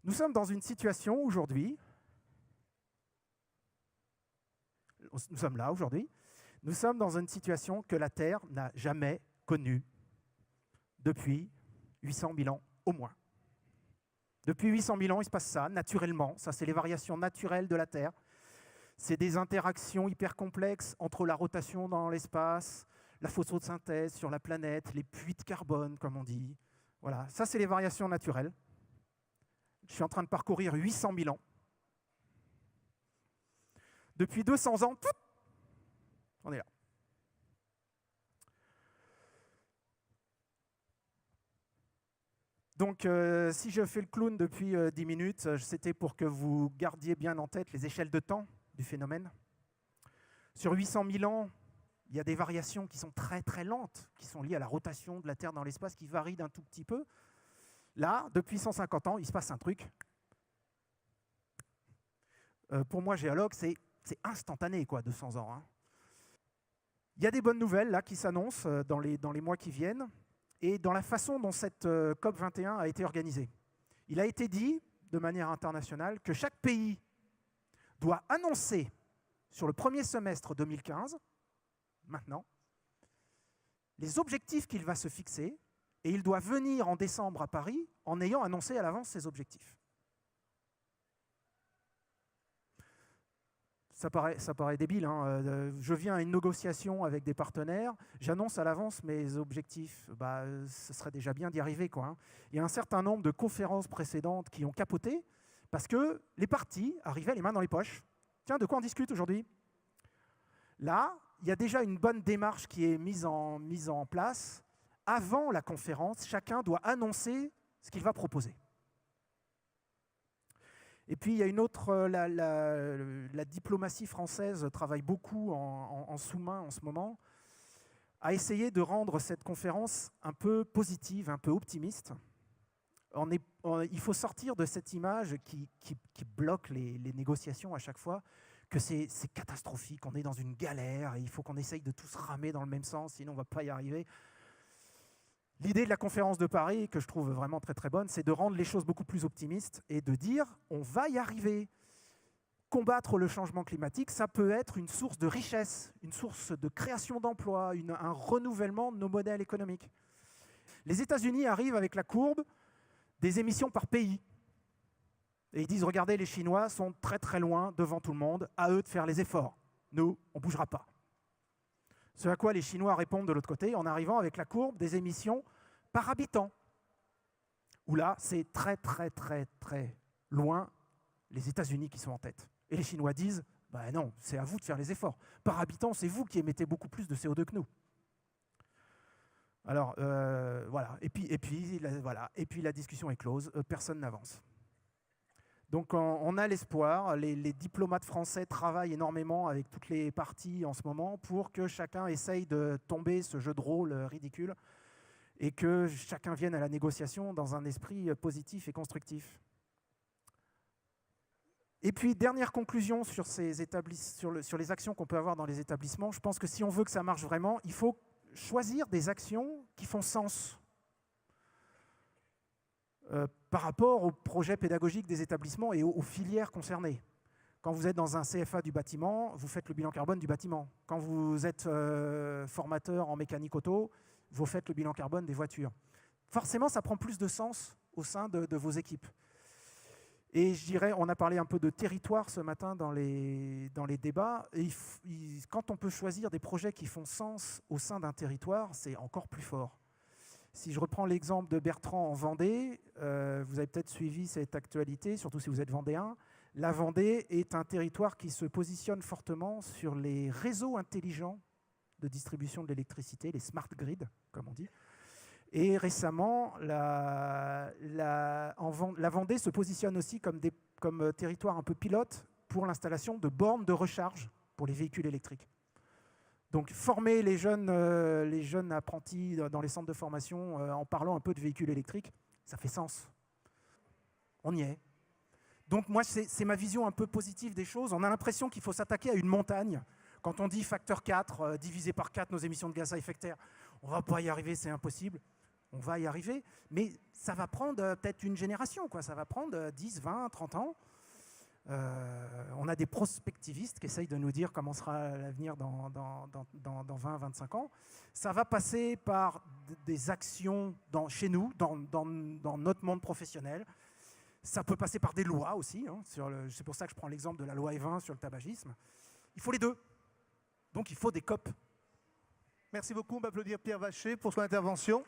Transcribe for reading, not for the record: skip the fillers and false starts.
Nous sommes dans une situation aujourd'hui, nous sommes là aujourd'hui, nous sommes dans une situation que la Terre n'a jamais connue depuis 800 000 ans au moins. Depuis 800 000 ans, il se passe ça, naturellement. Ça, c'est les variations naturelles de la Terre. C'est des interactions hyper complexes entre la rotation dans l'espace, la photosynthèse sur la planète, les puits de carbone, comme on dit. Voilà, ça, c'est les variations naturelles. Je suis en train de parcourir 800 000 ans. Depuis 200 ans, on est là. Donc, si je fais le clown depuis 10 minutes, c'était pour que vous gardiez bien en tête les échelles de temps du phénomène. Sur 800 000 ans, il y a des variations qui sont très très lentes, qui sont liées à la rotation de la Terre dans l'espace, qui varient d'un tout petit peu. Là, depuis 150 ans, il se passe un truc. Pour moi, géologue, c'est instantané, quoi, 200 ans. Hein. Il y a des bonnes nouvelles là qui s'annoncent dans les mois qui viennent. Et dans la façon dont cette COP21 a été organisée. Il a été dit, de manière internationale, que chaque pays doit annoncer sur le premier semestre 2015, maintenant, les objectifs qu'il va se fixer, et il doit venir en décembre à Paris en ayant annoncé à l'avance ses objectifs. Ça paraît débile. Hein. Je viens à une négociation avec des partenaires, j'annonce à l'avance mes objectifs. Ce serait déjà bien d'y arriver, quoi. Hein. Il y a un certain nombre de conférences précédentes qui ont capoté parce que les partis arrivaient les mains dans les poches. Tiens, de quoi on discute aujourd'hui? Là, il y a déjà une bonne démarche qui est mise en place. Avant la conférence, chacun doit annoncer ce qu'il va proposer. Et puis, il y a une autre, la diplomatie française travaille beaucoup en sous-main en ce moment, à essayer de rendre cette conférence un peu positive, un peu optimiste. Il faut sortir de cette image qui bloque les négociations à chaque fois, que c'est catastrophique, on est dans une galère, et il faut qu'on essaye de tous ramer dans le même sens, sinon on ne va pas y arriver. L'idée de la conférence de Paris, que je trouve vraiment très très bonne, c'est de rendre les choses beaucoup plus optimistes et de dire on va y arriver. Combattre le changement climatique, ça peut être une source de richesse, une source de création d'emplois, un renouvellement de nos modèles économiques. Les États-Unis arrivent avec la courbe des émissions par pays. Et ils disent regardez, les Chinois sont très très loin devant tout le monde, à eux de faire les efforts. Nous, on ne bougera pas. Ce à quoi les Chinois répondent de l'autre côté en arrivant avec la courbe des émissions par habitant. Où là, c'est très, très, très, très loin les États-Unis qui sont en tête. Et les Chinois disent, non, c'est à vous de faire les efforts. Par habitant, c'est vous qui émettez beaucoup plus de CO2 que nous. Alors, voilà. Et puis la discussion est close, personne n'avance. Donc on a l'espoir, les diplomates français travaillent énormément avec toutes les parties en ce moment pour que chacun essaye de tomber ce jeu de rôle ridicule et que chacun vienne à la négociation dans un esprit positif et constructif. Et puis, dernière conclusion sur les actions qu'on peut avoir dans les établissements, je pense que si on veut que ça marche vraiment, il faut choisir des actions qui font sens. Par rapport aux projets pédagogiques des établissements et aux filières concernées. Quand vous êtes dans un CFA du bâtiment, vous faites le bilan carbone du bâtiment. Quand vous êtes formateur en mécanique auto, vous faites le bilan carbone des voitures. Forcément, ça prend plus de sens au sein de vos équipes. Et je dirais, on a parlé un peu de territoire ce matin dans les débats. Et quand on peut choisir des projets qui font sens au sein d'un territoire, c'est encore plus fort. Si je reprends l'exemple de Bertrand en Vendée, vous avez peut-être suivi cette actualité, surtout si vous êtes vendéen. La Vendée est un territoire qui se positionne fortement sur les réseaux intelligents de distribution de l'électricité, les smart grids, comme on dit. Et récemment, la Vendée se positionne aussi comme territoire un peu pilote pour l'installation de bornes de recharge pour les véhicules électriques. Donc former les jeunes apprentis dans les centres de formation en parlant un peu de véhicules électriques, ça fait sens. On y est. Donc moi, c'est ma vision un peu positive des choses. On a l'impression qu'il faut s'attaquer à une montagne. Quand on dit facteur 4, divisé par 4 nos émissions de gaz à effet de serre, on ne va pas y arriver, c'est impossible. On va y arriver, mais ça va prendre peut-être une génération, quoi. Ça va prendre 10, 20, 30 ans. On a des prospectivistes qui essayent de nous dire comment sera l'avenir dans 20, 25 ans. Ça va passer par des actions chez nous, dans notre monde professionnel. Ça peut passer par des lois aussi. Hein, c'est pour ça que je prends l'exemple de la loi E20 sur le tabagisme. Il faut les deux. Donc il faut des COP. Merci beaucoup. On va applaudir Pierre Vacher pour son intervention.